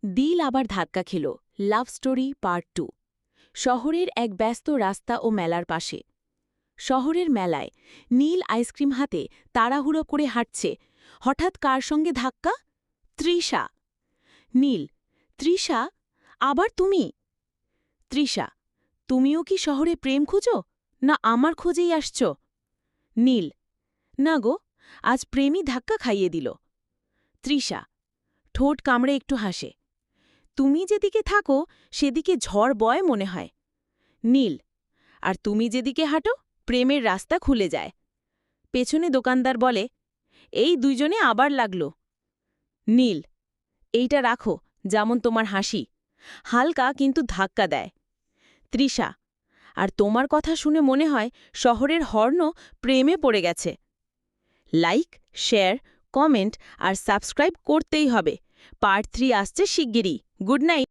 দিল আবার ধাক্কা খেল। Love story part 2। শহরের এক ব্যস্ত রাস্তা ও মেলার পাশে। শহরের মেলায় নীল আইসক্রিম হাতে তাড়াহুড়ো করে হাঁটছে। হঠাৎ কার সঙ্গে ধাক্কা? তৃষা। নীল: তৃষা, আবার তুমি? তৃষা: তুমিও কি শহরে প্রেম খুঁজো, না আমার খোঁজেই আসছ? নীল: না গো, আজ প্রেমই ধাক্কা খাইয়ে দিল। তৃষা ঠোঁট কামড়ে একটু হাসে। তুমি যেদিকে থাকো সেদিকে ঝড় বয় মনে হয়। নীল: আর তুমি যেদিকে হাঁটো প্রেমের রাস্তা খুলে যায়। পেছনে দোকানদার বলে, এই দুইজনে আবার লাগলো। নীল: এইটা রাখো, যেমন তোমার হাসি, হালকা কিন্তু ধাক্কা দেয়। তৃষা: আর তোমার কথা শুনে মনে হয় শহরের হর্ন প্রেমে পড়ে গেছে। লাইক, শেয়ার, কমেন্ট আর সাবস্ক্রাইব করতেই হবে। পার্ট 3 আসছে শিগগিরই। Good night.